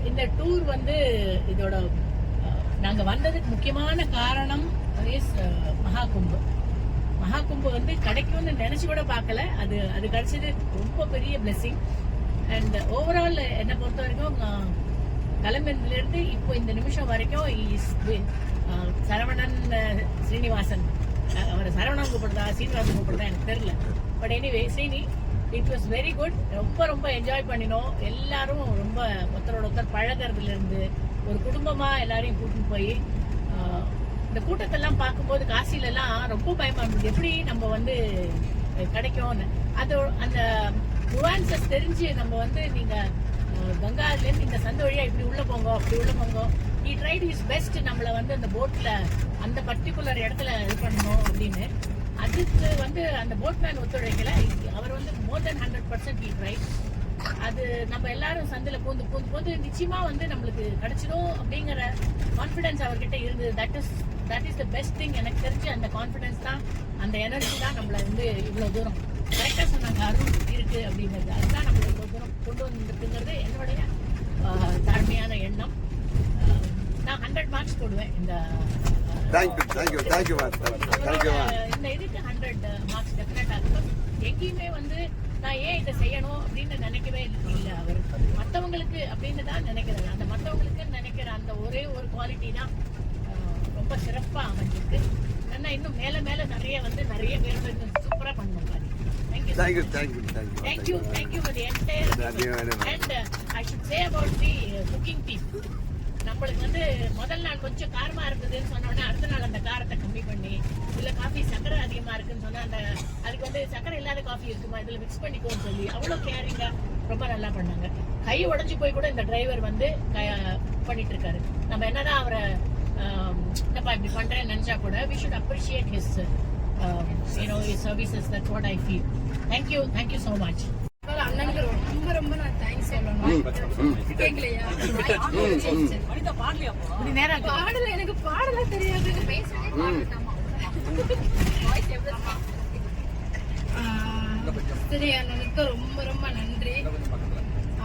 இந்த டூர் வந்து இதோட நாங்க வந்ததுக்கு முக்கியமான காரணம் மகாகும்பு வந்து கிடைக்கும்னு நினைச்சு கூட பார்க்கல. அது கிடைச்சது ரொம்ப பெரிய பிளெஸிங். அண்ட் ஓவரால் என்னை பொறுத்த வரைக்கும் கிளம்பினதுல இருந்து இப்போ இந்த நிமிஷம் வரைக்கும் சரவணன் ஸ்ரீனிவாசன், அவர் சரவணன் கூப்பிடுறதா சீனிவாசன் கூப்பிடுறதா எனக்கு தெரியல. But anyway Srini, it was very good. ரொம்ப என்ஜாய் பண்ணினோம். எல்லாரும் ரொம்ப ஒருத்தர் பழகிறதுல இருந்து ஒரு குடும்பமா எல்லாரையும் கூட்டிட்டு போய் இந்த கூட்டத்தெல்லாம் பார்க்கும்போது காசில எல்லாம் ரொம்ப பயமா இருந்தது, எப்படி நம்ம வந்து கிடைக்கும்னு. அது அந்த நுவான்சஸ் தெரிஞ்சு நம்ம வந்து நீங்க கங்கால இருந்து இந்த சந்த வழியா இப்படி உள்ள போங்க அப்படி உள்ள போங்க. he tried his best நம்மள வந்து அந்த போட்ல அந்த பர்டிகுலர் இடத்துல இது பண்ணணும் அப்படின்னு. அதுக்கு வந்து அந்த போட்மேன் ஒத்துழைக்கல. அவர் வந்து மோர் தென் 100% he tried. அது நம்ம எல்லாரும் சந்தில பூந்து நிச்சயமா வந்து நம்மளுக்கு கிடைச்சிடும் அப்படிங்கிற கான்ஃபிடன்ஸ் அவர்கிட்ட இருந்தது. That is the best thing. எனக்கு தெரிஞ்சு அந்த கான்ஃபிடன்ஸ் தான், அந்த எனர்ஜி தான் நம்மளை வந்து இவ்வளவு தூரம் கரெக்டா சொன்னாங்க. அருள் இருக்கு அப்படிங்கிறது, அதுதான் நம்மளை இவ்வளவு தூரம் கொண்டு வந்துருக்குங்கிறது என்னுடைய தாழ்மையான எண்ணம். நான் 100 மார்க்ஸ் போடுவேன் இந்த இதுக்கு. 100 மார்க்ஸ் டெஃபினட்டா இருக்கும். எங்கேயுமே வந்து நான் ஏன் இதை செய்யணும் அப்படின்னு நினைக்கவே இல்லை. அவர் மற்றவங்களுக்கு அப்படின்னு தான் நினைக்கிறாரு. அந்த மற்றவங்களுக்கு நினைக்கிற அந்த ஒரே ஒரு குவாலிட்டி தான் ரொம்ப சிறப்பா அமைஞ்சிருக்கு. ஆனா இன்னும் மேல நிறைய வந்து நிறைய பேர் சூப்பரா பண்ணுவோம். Thank you for the entire and I should say about the cooking team. நம்மளுக்கு வந்து முதல் நாள் கொஞ்சம் காரமா இருந்ததுன்னு சொன்னோடனே அடுத்த நாள் அந்த காரத்தை கம்மி பண்ணி, இல்ல காஃபி சக்கரை அதிகமா இருக்குன்னு சொன்னா அதுக்கு வந்து சக்கரை இல்லாத காஃபி இருக்குமா இதுல மிக்ஸ் பண்ணிக்கோன்னு சொல்லி அவ்வளவு கேரிங்கா ரொம்ப நல்லா பண்ணாங்க. கை உடைஞ்சு போய் கூட இந்த டிரைவர் வந்து பண்ணிட்டு இருக்காரு. நம்ம என்னதான் அவரை என்னப்பா இப்படி பண்றேன்னு நினைச்சா கூட we should appreciate his his services. That's what I feel. Thank you so much. அண்ணனுக்கு ரொம்ப நான் தேங்க்ஸ் சொல்லணும். கேக்கலையா? பாடல எனக்கு பாடல தெரியாது. சரி, அண்ணனுக்கு ரொம்ப நன்றி.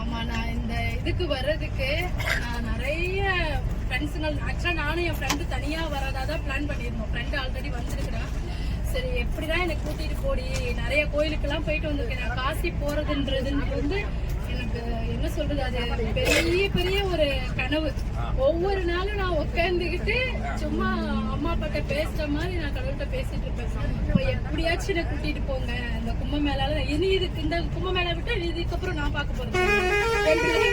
ஆமா, நான் இந்த இதுக்கு வர்றதுக்கு நான் நிறைய ஃப்ரெண்ட்ஸுங்கள், ஆக்சுவலா நானும் என் ஃப்ரெண்டு தனியா வரதாதான் பிளான் பண்ணியிருந்தோம். ஃப்ரெண்டு ஆல்ரெடி வந்திருக்கிறேன். சரி, எப்படிதான் என்னை கூட்டிட்டு போடி, நிறைய கோயிலுக்கெல்லாம் போயிட்டு வந்திருக்கேன். நான் காசி போறதுன்றது வந்து எனக்கு என்ன சொல்றது, அது பெரிய ஒரு கனவு. ஒவ்வொரு நாளும் நான் உட்காந்துக்கிட்டு சும்மா அம்மா அப்பாட்ட பேசுற மாதிரி நான் கடவுள்கிட்ட பேசிட்டு இருப்பேன். எப்படியாச்சும் என்னை கூட்டிட்டு போங்க இந்த கும்பமேளால. இனி இந்த கும்பமேளா விட்டு இதுக்கப்புறம் நான் பார்க்க போறது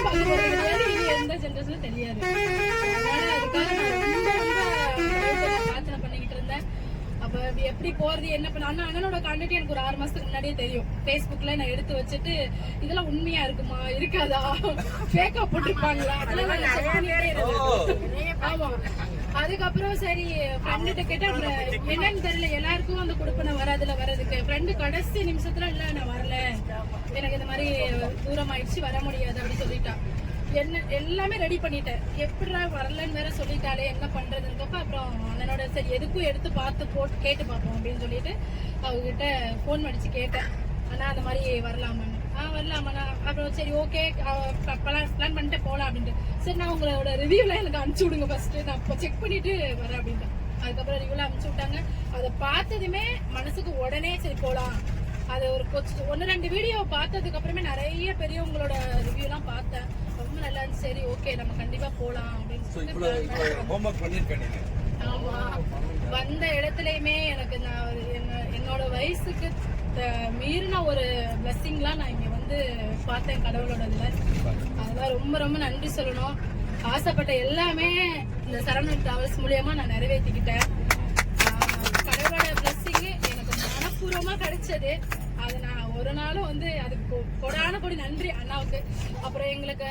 பார்க்க போறது கிடையாது. இனி எந்த ஜென்ரேஷனும் தெரியாது. அதனால அதுக்காக நான் ரொம்ப பிரார்த்தனை பண்ணிக்கிட்டு இருந்தேன். அப்ப எப்படி போறது என்ன பண்ண அண்ணனோட கான்டாக்ட் எனக்கு ஒரு 6 மாசத்துக்கு முன்னாடியே தெரியும். Facebookல நான் எடுத்து வச்சுட்டு இதெல்லாம் உண்மையா இருக்குமா இருக்காதா ஃபேக்கா போட்டுருப்பாங்களா அதெல்லாம் செக் பண்ணிட்டே இருந்தேன். ஆமா, அதுக்கப்புறம் சரி ஃப்ரெண்டுகிட்ட கேட்டா என்னன்னு தெரியல, எல்லாருக்கும் அந்த கொடுப்பனை வராதுல வர்றதுக்கு. ஃப்ரெண்டு கடைசி நிமிஷத்துல இல்ல நான் வரல, எனக்கு இந்த மாதிரி தூரம் ஆயிடுச்சு வர முடியாது அப்படின்னு சொல்லிட்டான். என்ன எல்லாமே ரெடி பண்ணிட்டேன், எப்படிடா வரலன்னு வேற சொல்லிட்டாலே என்ன பண்றதுன்றப்ப அப்புறம் அண்ணனோட சரி எதுக்கும் எடுத்து போட்டு கேட்டு பார்ப்போம் அப்படின்னு சொல்லிட்டு அவங்ககிட்ட போன் அடிச்சு கேட்டேன். ஆனா அந்த மாதிரி வரலாமான்னு. வரலாமாண்ணா. அப்புறம் சரி ஓகே பிளான் பண்ணிட்டு போலாம் அப்படின்ட்டு. சரி, நான் உங்களோட ரிவ்யூலாம் எனக்கு அனுப்பிச்சு விடுங்க ஃபர்ஸ்ட், நான் இப்போ செக் பண்ணிட்டு வரேன் அப்படின்ட்டு. அதுக்கப்புறம் ரிவ்யூலாம் அனுப்பிச்சு விட்டாங்க. அதை பார்த்ததுமே மனசுக்கு உடனே சரி போலாம். அது ஒரு 1-2 வீடியோ பார்த்ததுக்கு அப்புறமே நிறைய பெரியவங்களோட ரிவ்யூ எல்லாம் பார்த்தேன். ரொம்ப நல்லா இருந்துச்சு. சரி ஓகே நம்ம கண்டிப்பா போலாம் அப்படின்னு சொல்லிட்டு. ஆமா, வந்த இடத்துலயுமே எனக்கு என்னோட வயசுக்கு மீறின ஒரு பிளஸ்ஸிங்லாம் நான் இங்க வந்து பார்த்தேன் கடவுளோட இதுல. அதெல்லாம் ரொம்ப நன்றி சொல்லணும். ஆசைப்பட்ட எல்லாமே இந்த சரவணன் டிராவல்ஸ் மூலியமா நான் நிறைவேற்றிக்கிட்டேன். கடவுளோட பிளஸ்ஸிங் எனக்கு மனப்பூர்வமா கிடைச்சது. அது நான் ஒரு நாளும் வந்து அதுக்கு கொடி நன்றி அண்ணாவுக்கு. அப்புறம் எங்களுக்கு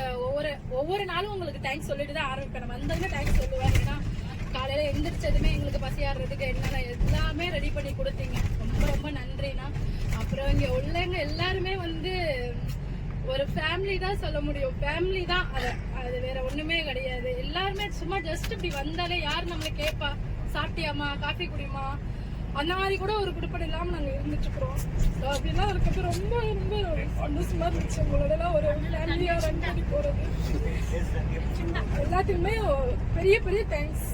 ஒவ்வொரு நாளும் உங்களுக்கு தேங்க்ஸ் சொல்லிட்டு தான் ஆரம்பிப்பேன். வந்ததுமே தேங்க்ஸ் சொல்லுவேன். ஏன்னா காலையில எந்திரிச்சதுமே எங்களுக்கு பசியாடுறதுக்கு என்னென்ன எல்லாமே ரெடி பண்ணி கொடுத்தீங்க. ரொம்ப நன்றிண்ணா. அப்புறம் இங்க உள்ளவங்க எல்லாருமே வந்து ஒரு ஃபேமிலி தான் சொல்ல முடியும். ஃபேமிலி தான், அது வேற ஒண்ணுமே கிடையாது. எல்லாருமே சும்மா ஜஸ்ட் இப்படி வந்தாலே யாரு நம்மளை கேட்பா சாப்பிட்டியாமா காஃபி குடிமா அந்த மாதிரி கூட ஒரு குடுப்பம் இல்லாம நாங்க இருந்துட்டு இருக்கிறோம். அப்படின்னா அதுக்கப்புறம் ரொம்ப சந்தோஷமா இருந்துச்சு. உங்களோட எல்லாம் ஒரு ஃபேமிலி நிம்மதியா ரன் பண்ணி போறது எல்லாத்துக்குமே பெரிய பெரிய தேங்க்ஸ்.